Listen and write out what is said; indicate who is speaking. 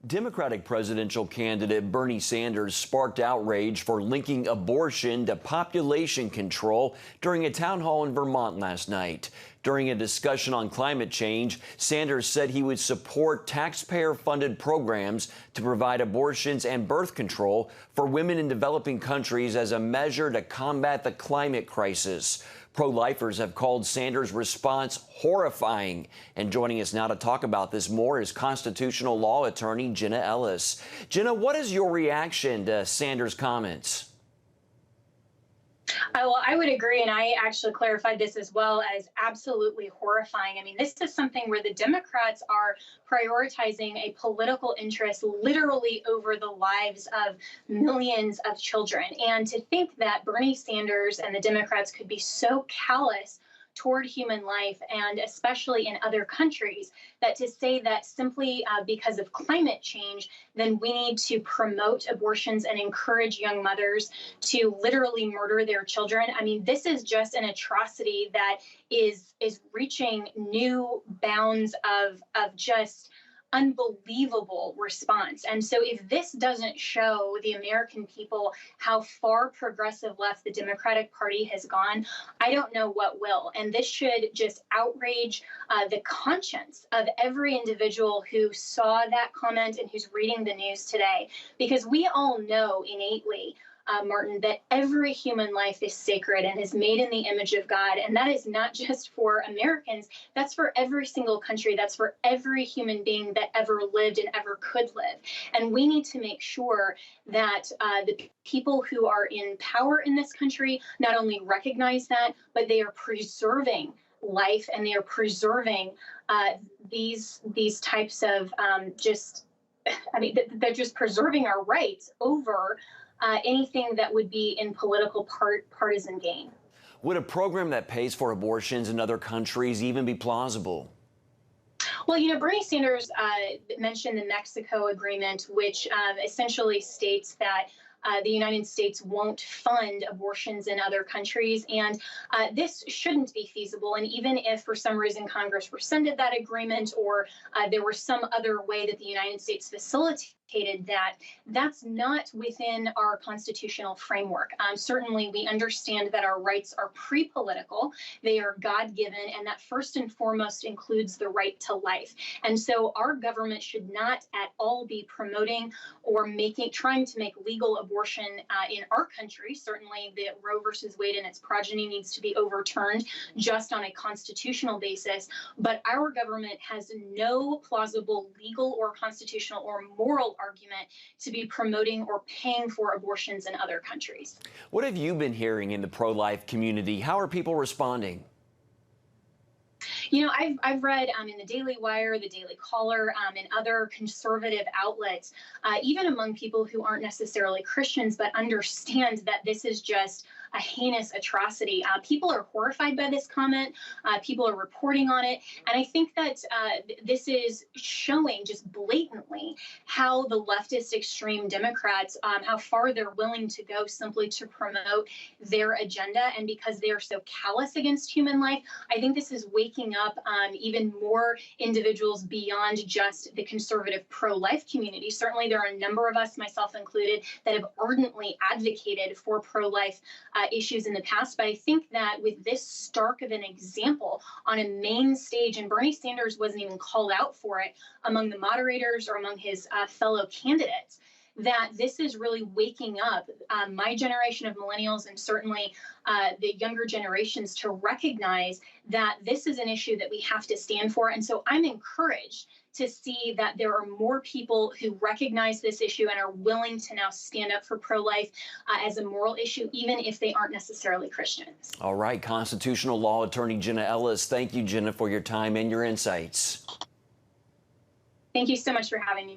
Speaker 1: Democratic presidential candidate Bernie Sanders sparked outrage for linking abortion to population control during a town hall in Vermont last night. During a discussion on climate change, Sanders said he would support taxpayer-funded programs to provide abortions and birth control for women in developing countries as a measure to combat the climate crisis. Pro-lifers have called Sanders' response horrifying. And joining us now to talk about this more is constitutional law attorney Jenna Ellis. Jenna, what is your reaction to Sanders' comments?
Speaker 2: Well, I would agree, and I actually clarified this as well as absolutely horrifying. I mean, this is something where the Democrats are prioritizing a political interest literally over the lives of millions of children. And to think that Bernie Sanders and the Democrats could be so callous toward human life, and especially in other countries, that to say that simply because of climate change, then we need to promote abortions and encourage young mothers to literally murder their children. I mean, this is just an atrocity that is reaching new bounds of just unbelievable response. And so if this doesn't show the American people how far progressive left the Democratic Party has gone, I don't know what will. And this should just outrage the conscience of every individual who saw that comment and who's reading the news today, because we all know innately, Martin, that every human life is sacred and is made in the image of God. And that is not just for Americans, that's for every single country. That's for every human being that ever lived and ever could live. And we need to make sure that the people who are in power in this country not only recognize that, but they are preserving life, and they are preserving these types of they're just preserving our rights over anything that would be in political partisan gain.
Speaker 1: Would a program that pays for abortions in other countries even be plausible?
Speaker 2: Well, Bernie Sanders mentioned the Mexico agreement, which essentially states that the United States won't fund abortions in other countries. And this shouldn't be feasible. And even if for some reason Congress rescinded that agreement, or there were some other way that the United States facilitated that, that's not within our constitutional framework. Certainly, we understand that our rights are pre-political, they are God-given, and that first and foremost includes the right to life. And so our government should not at all be promoting or trying to make legal abortion in our country. Certainly, the Roe versus Wade and its progeny needs to be overturned just on a constitutional basis. But our government has no plausible legal or constitutional or moral argument to be promoting or paying for abortions in other countries.
Speaker 1: What have you been hearing in the pro-life community? How are people responding?
Speaker 2: I've read in the Daily Wire, the Daily Caller, and other conservative outlets, even among people who aren't necessarily Christians, but understand that this is just a heinous atrocity. People are horrified by this comment. People are reporting on it. And I think that this is showing just blatantly how the leftist extreme Democrats, how far they're willing to go simply to promote their agenda. And because they are so callous against human life, I think this is waking up even more individuals beyond just the conservative pro-life community. Certainly, there are a number of us, myself included, that have ardently advocated for pro-life issues in the past. But I think that with this stark of an example on a main stage, and Bernie Sanders wasn't even called out for it among the moderators or among his fellow candidates, that this is really waking up my generation of millennials, and certainly the younger generations, to recognize that this is an issue that we have to stand for. And so I'm encouraged to see that there are more people who recognize this issue and are willing to now stand up for pro-life as a moral issue, even if they aren't necessarily Christians.
Speaker 1: All right, constitutional law attorney Jenna Ellis. Thank you, Jenna, for your time and your insights.
Speaker 2: Thank you so much for having me.